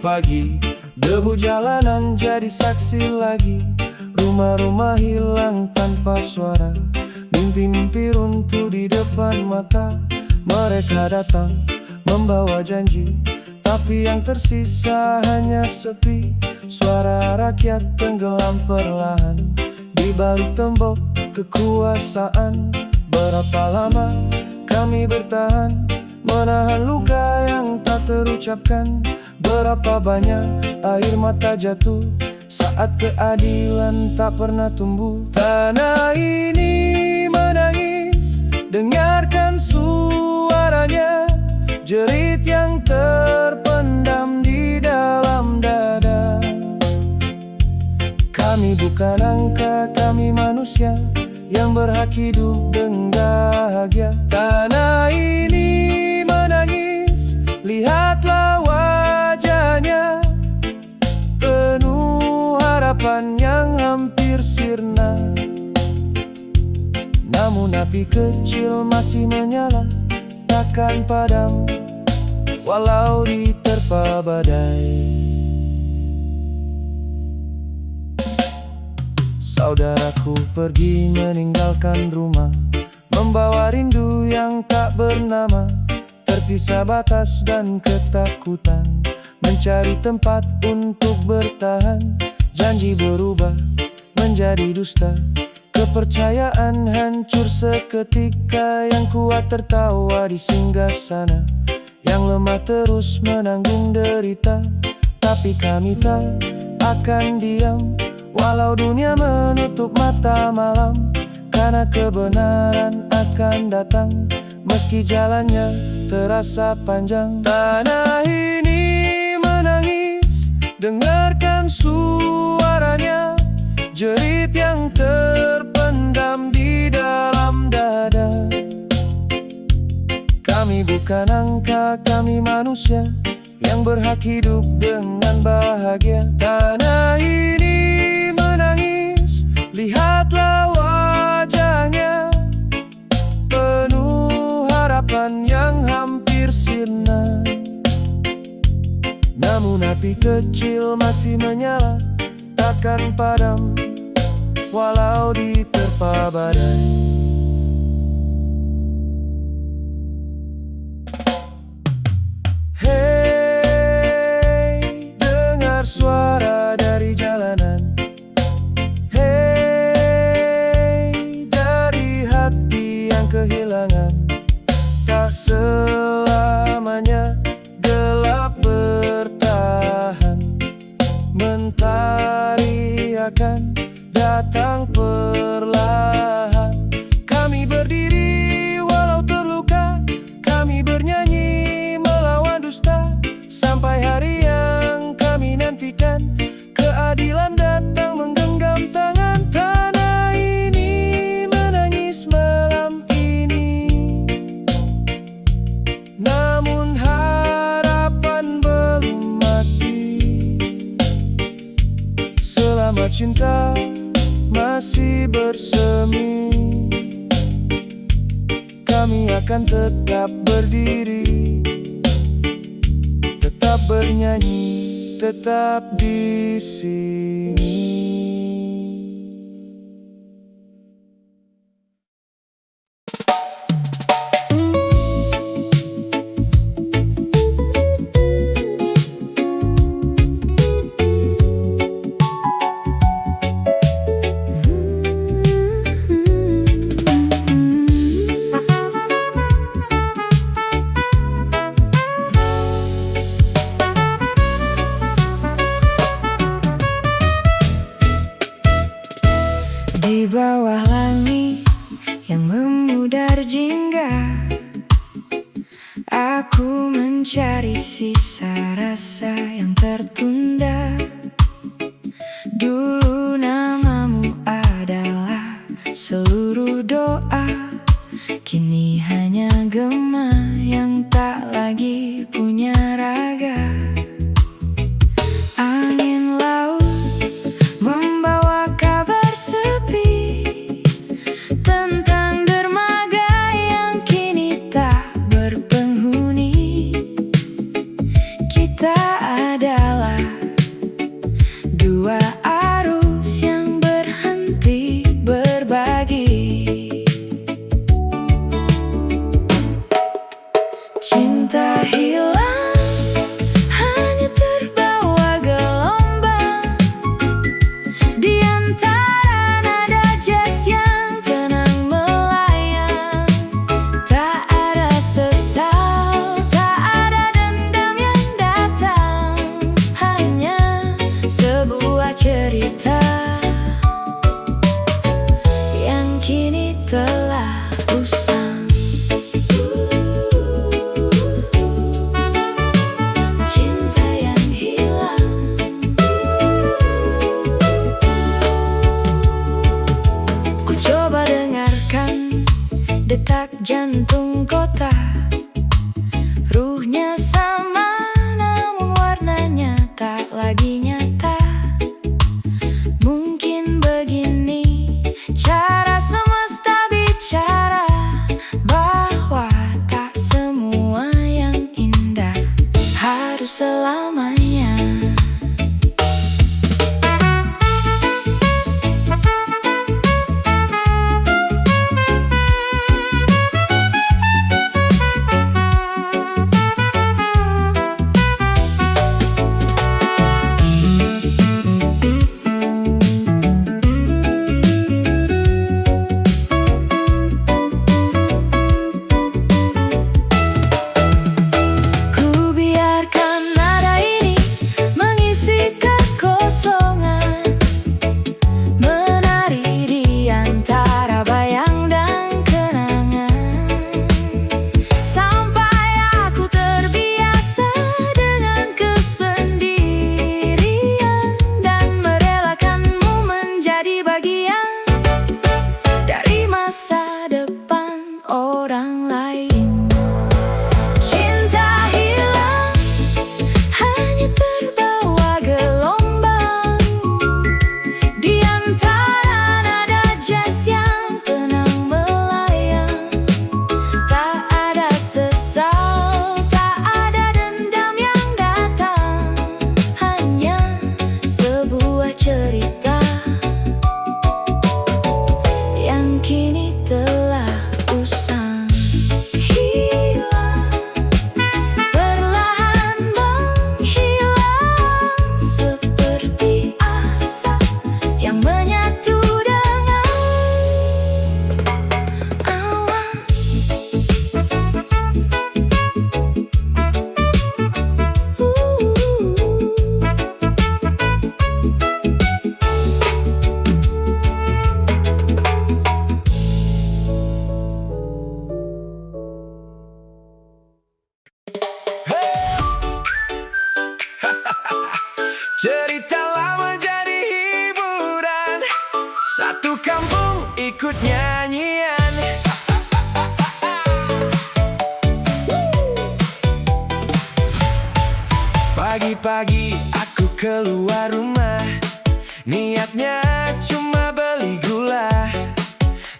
pagi, debu jalanan jadi saksi lagi. Rumah-rumah hilang tanpa suara, mimpi-mimpi runtuh di depan mata. Mereka datang membawa janji, tapi yang tersisa hanya sepi. Suara rakyat tenggelam perlahan di balik tembok kekuasaan. Berapa lama kami bertahan, menahan luka yang tak terucapkan. Berapa banyak air mata jatuh saat keadilan tak pernah tumbuh. Tanah ini menangis, dengarkan suaranya, jerit yang terpendam di dalam dada. Kami bukan angka, kami manusia yang berhak hidup dengan bahagia. Tanah ini menangis, lihatlah wajahnya, penuh harapan yang hampir sirna. Namun api kecil masih menyala, takkan padam walau diterpa badai. Saudaraku pergi meninggalkan rumah, membawa rindu yang tak bernama. Terpisah batas dan ketakutan, mencari tempat untuk bertahan. Janji berubah menjadi dusta, kepercayaan hancur seketika. Yang kuat tertawa di singgasana, yang lemah terus menanggung derita. Tapi kami tak akan diam, walau dunia menutup mata malam. Karena kebenaran akan datang, meski jalannya terasa panjang. Tanah ini menangis, dengarkan suaranya, jerit yang terpendam di dalam dada. Kami bukan angka, kami manusia yang berhak hidup dengan bahagia. Tanah ini menangis, lihatlah wajahnya, penuh harapan yang hampir sirna. Namun api kecil masih menyala, takkan padam walau diterpa badai. Hei, dengar suara dari jalanan. Hei, dari hati yang kehilangan. Tak selamanya gelap bertahan, mentari akan datang perlahan. Kami berdiri walau terluka, kami bernyanyi melawan dusta. Sampai hari yang kami nantikan, keadilan datang menggenggam tangan. Tanah ini menangis malam ini, namun harapan belum mati. Selama cinta masih bersemi, kami akan tetap berdiri, tetap bernyanyi, tetap di sini. Di bawah langit yang memudar jingga, aku mencari sisa rasa yang tertunda. Dulu namamu adalah seluruh doa, kini hanya gema yang tak lagi punya raga. Angin laut membawa kabar sepi tentang dermaga yang kini tak berpenghuni. Kita adalah sebuah cerita yang kini telah usang. Cinta yang hilang. Ku coba dengarkan detak jantung kota. Ruhnya sama, namun warnanya tak lagi nyata. Mungkin begini cara semesta bicara, bahwa tak semua yang indah harus selamanya. Masa depan orang lain. Cinta hilang, hanya terbawa gelombang di antara nada jazz yang tenang melayang. Tak ada sesal, tak ada dendam yang datang, hanya sebuah cerita yang kini telah usang. Hilang, perlahan menghilang, seperti asap yang menyatu dengan awan. Cerita lama jadi hiburan, satu kampung ikut nyanyian. Pagi-pagi aku keluar rumah, niatnya cuma beli gula.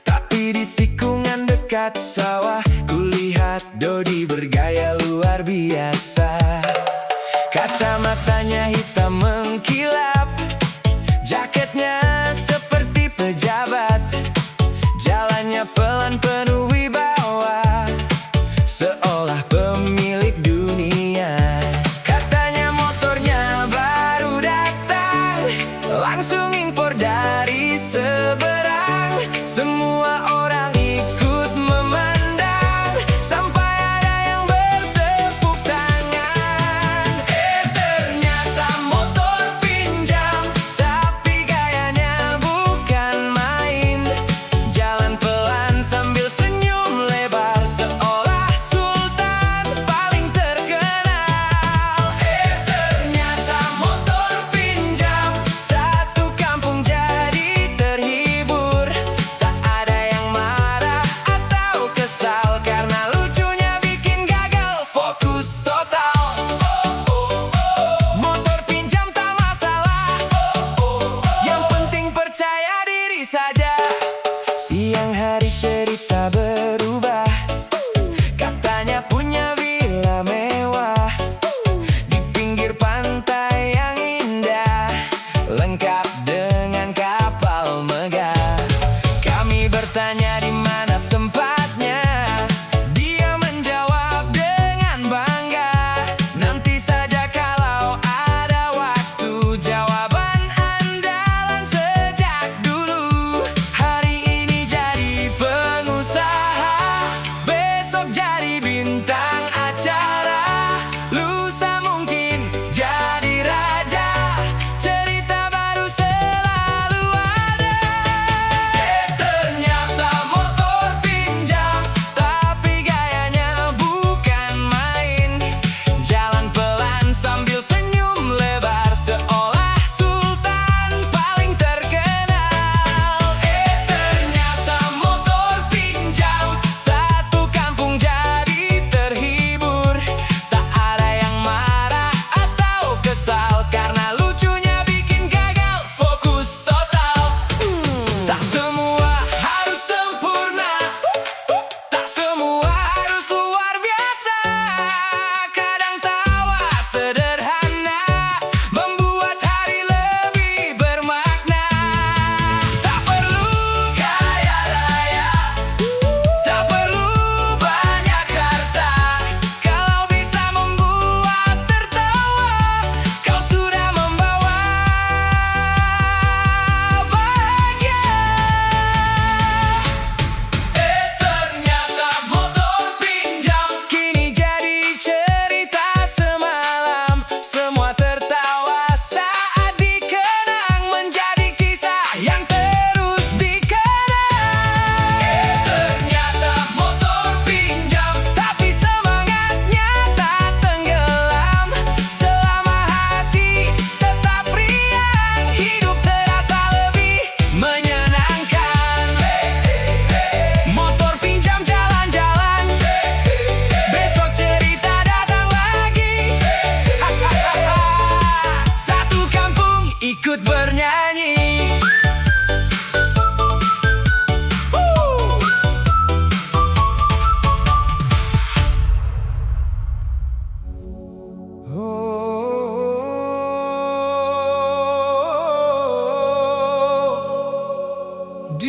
Tapi di tikungan dekat sawah, kulihat Dodi bergaya luar biasa. Kacamatanya hitam mengkilap, jaketnya seperti pejabat, jalannya pelan penuh wibawa, seolah pemilik dunia. Katanya motornya baru datang,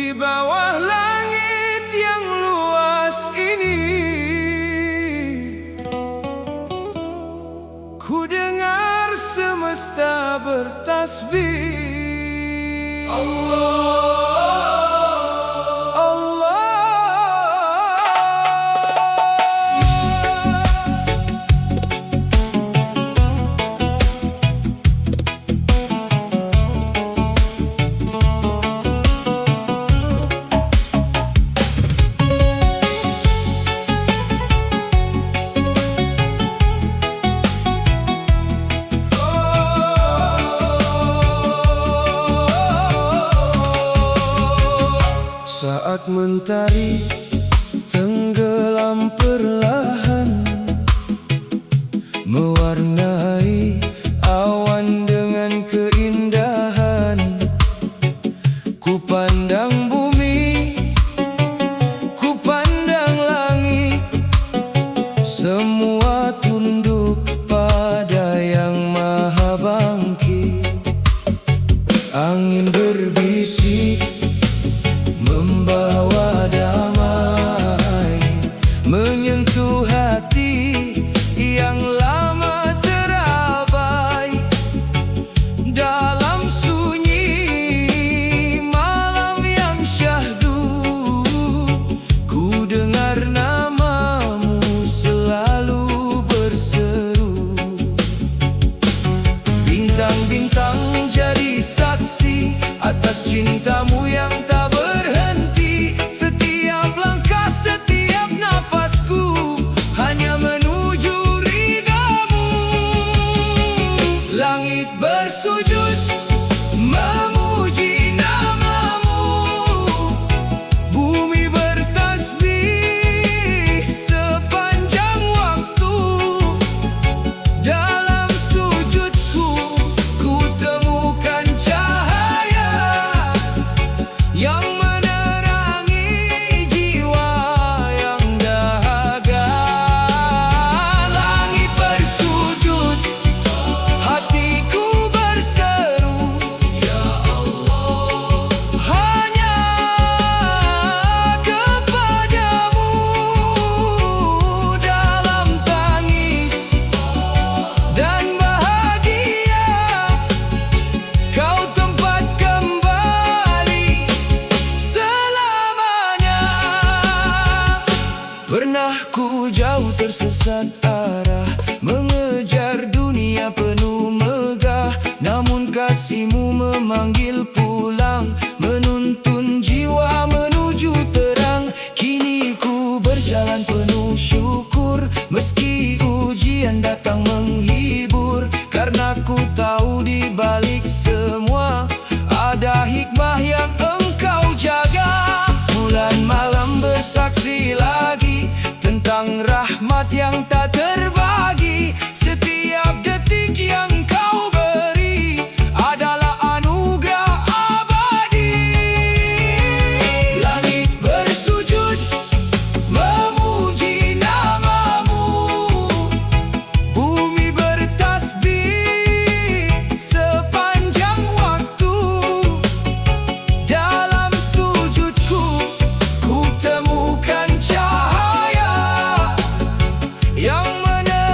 Di bawah langit yang luas ini, ku dengar semesta bertasbih. Allah, saat mentari tenggelam perlahan, mewarnai awan dengan keindahan. Ku pandang bumi, ku pandang langit, semua tunduk pada Yang Maha Bangkit. Angin berbisik membawa damai, menyentuh hati yang lama terabai. Dalam sunyi malam yang syahdu, ku dengar namamu selalu berseru. Bintang-bintang jadi saksi atas cintamu yang tak berhenti. Setiap langkah, setiap nafasku hanya menuju ridhamu. Langit bersujud memuji namamu, bumi bertasbih sepanjang waktu. Dalam sujudku, ku temukan cahaya yang menerangi jiwa yang dahaga. Langit bersujud, hatiku berseru, Ya Allah, hanya kepadamu. Dalam tangis dan bahagia, kau tempat kembali selamanya. Pernah ku jauh tersesat arah, mengejar dunia penuh megah, namun kasihmu memanggil pulang, menuntun jiwa menuju terang. Kini ku berjalan penuh syukur, meski ujian datang menghibur, karena ku tahu di balik semua ada hikmah yang engkau jaga. Bulan malam bersaksi lagi tentang rahmat yang tak terbagi. Setiap detik yang kau beri adalah anugerah abadi. Langit bersujud memuji namamu, bumi bertasbih sepanjang waktu. Dalam sujudku, ku temukan cahaya yang menerangi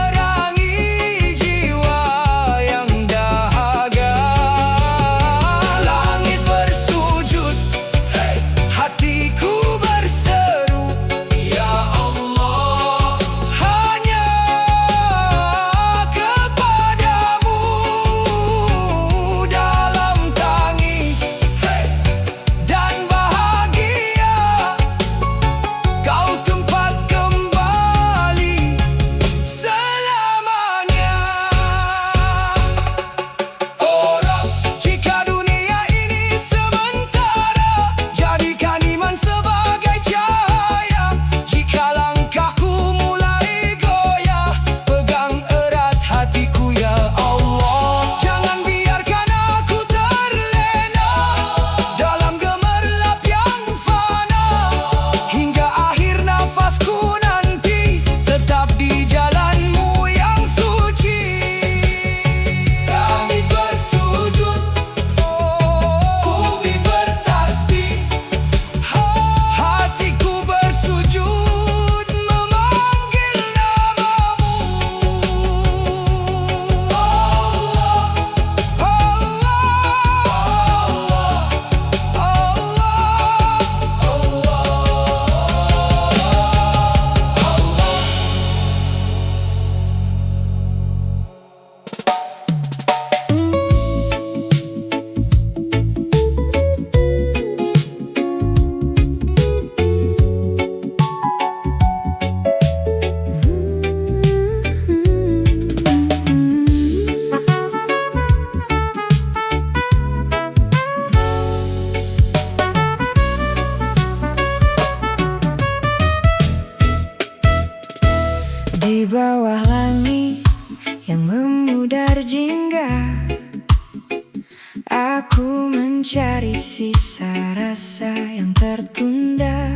Aku mencari sisa rasa yang tertunda.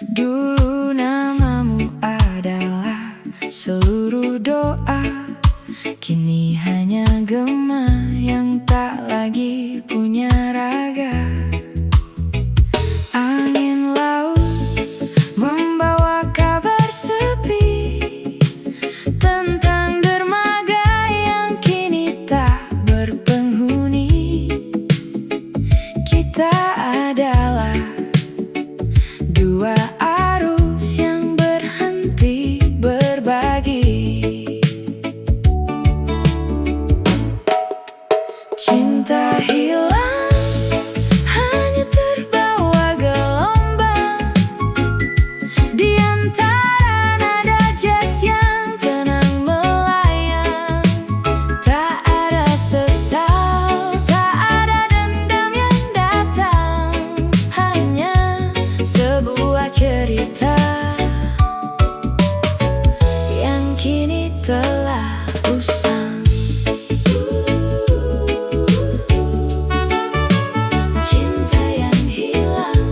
Dulu namamu adalah seluruh doa, kini hanya gema yang tak lagi punya raga. Angin laut membawa kabar sepi tentang dermaga yang kini tak berpenghuni. Kita adalah dua arus yang berhenti berbagi. Cinta hilang, hanya terbawa gelombang di antara nada jazz yang tenang melayang. Tak ada sesal, tak ada dendam yang datang, hanya sebuah cerita yang kini telah usang. Cinta yang hilang.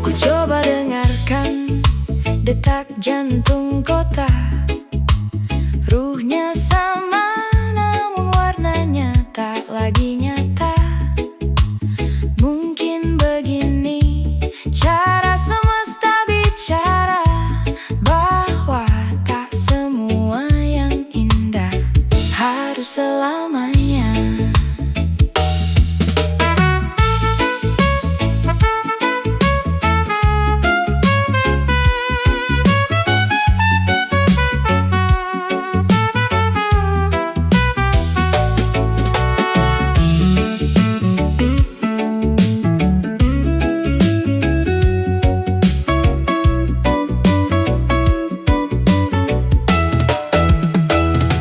Ku coba dengarkan detak jantung kota. Ruhnya sama, namun warnanya tak lagi nyata. Mungkin begini cara semesta bicara, bahwa tak semua yang indah harus selamanya.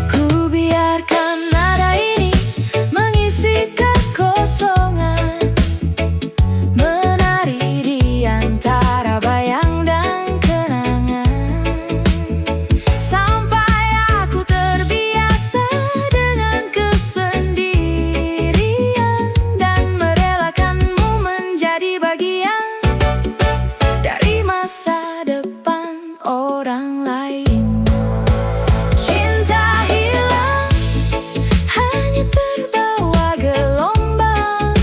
Ku biarkan nada ini mengisi kekosongan, menari di antara bayang dan kenangan, sampai aku terbiasa dengan kesendirian dan merelakanmu menjadi bagian dari masa depan orang lain. Cinta hilang, hanya terbawa gelombang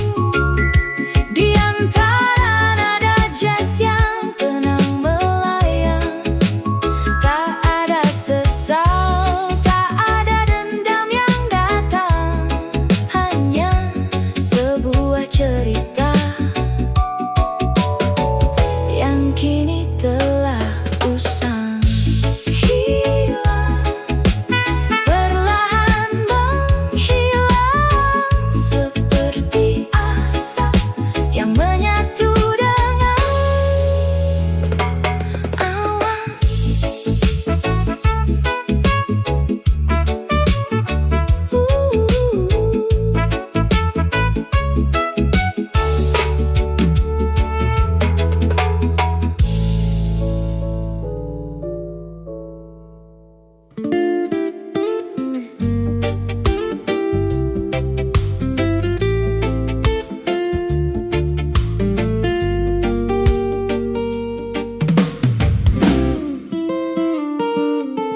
di antara nada jazz yang tenang melayang. Tak ada sesal, tak ada dendam yang datang, hanya sebuah cerita yang kini telah usang. Hilang, perlahan menghilang, seperti asap yang menyatu dengan awan.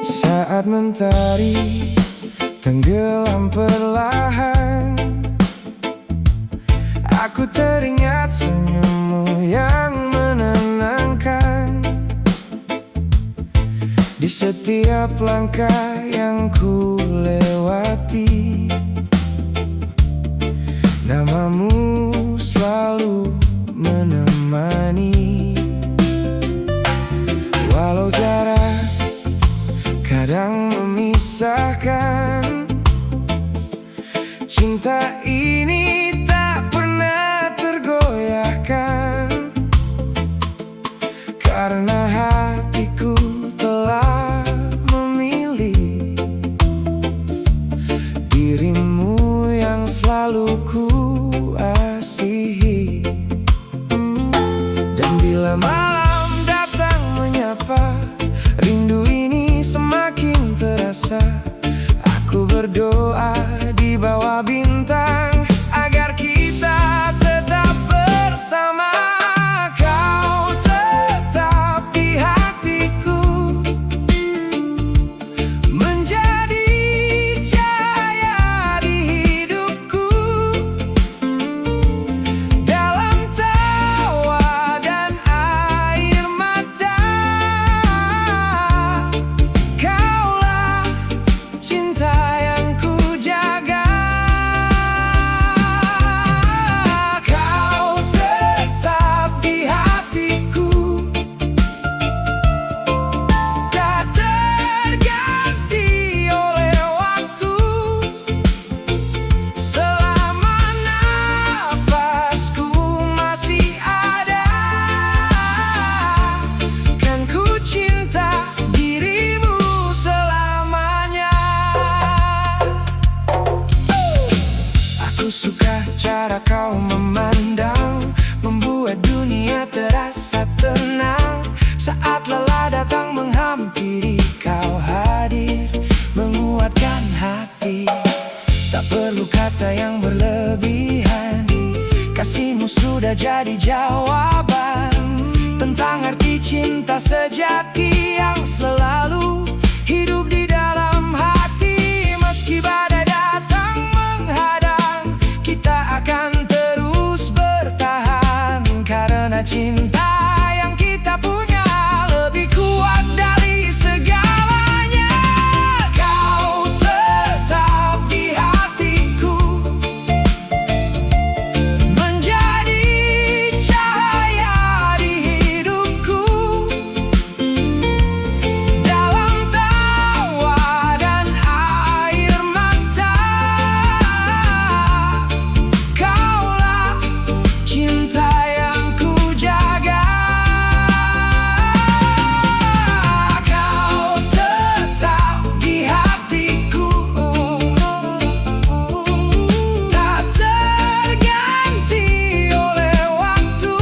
Saat mentari tenggelam perlahan, aku teringat senyummu yang menenangkan. Di setiap langkah yang ku lewati, namamu selalu menemani. Walau jarak kadang memisahkan, cinta ini tak pernah tergoyahkan, karena hatiku telah memilih dirimu yang selalu ku asihi. Dan bila malam datang menyapa, rindu ini semakin terasa. Ku berdoa di bawah bintang agar kita tetap bersama. Kau tetap di hatiku, menjadi cahaya di hidupku. Dalam tawa dan air mata, kaulah cinta yang ku jaga. Kau tetap di hatiku, tak terganti oleh waktu. Selama nafasku masih ada, kan ku cinta dirimu selamanya. Aku suka cara kau memandang, membuat dunia terasa tenang. Saat lelah datang menghampiri, kau hadir menguatkan hati. Tak perlu kata yang berlebihan, kasihmu sudah jadi jawaban tentang arti cinta sejati yang selalu hidup di dalam hati. Meski badai datang menghadang, kita akan terus bertahan, karena cinta yang kita punya lebih kuat dari segalanya. Kau tetap di hatiku, menjadi cahaya di hidupku. Dalam tawa dan air mata, kaulah cinta yang ku jaga. Kau tetap di hatiku, tak terganti oleh waktu.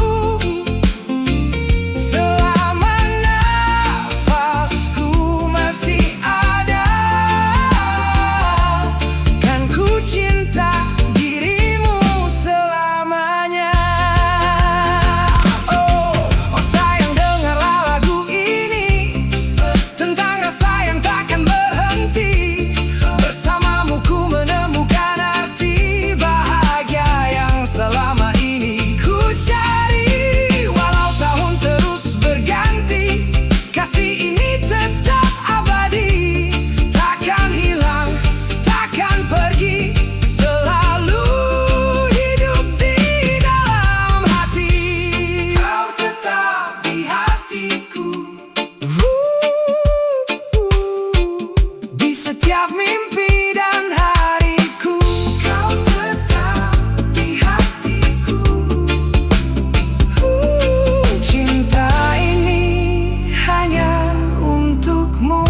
Selama nafasku masih ada, kan ku cinta dirimu selamanya. Oh sayang, dengarlah lagu ini tentang rasa yang takkan berhenti. Bersamamu ku menemukan arti bahagia yang selama ini ku cari. Walau tahun terus berganti, kasih ini tetap abadi. Takkan hilang, takkan pergi, selalu hidup di dalam hati. Kau tetap di hatiku, di setiap mimpi dan hariku. Kau tetap di hatiku, cinta ini hanya untukmu.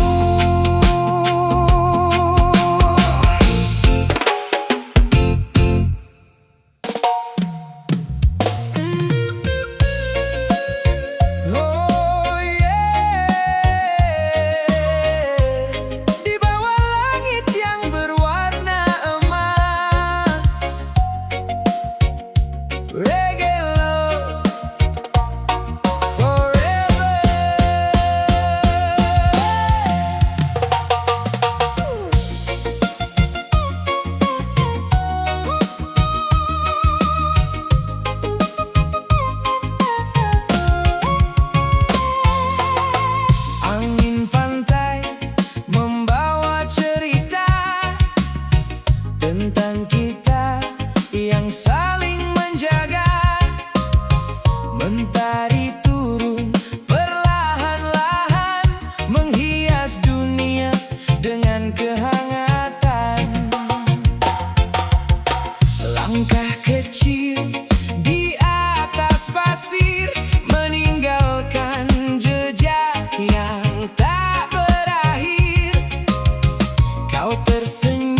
Oh yeah, di bawah langit yang berwarna emas, reggae love forever. Angin pantai membawa cerita tentang kita yang saling menjaga. Mentari turun perlahan-lahan, menghias dunia dengan kehangatan. Langkah kecil di atas pasir, meninggalkan jejak yang tak berakhir. Kau tersenyum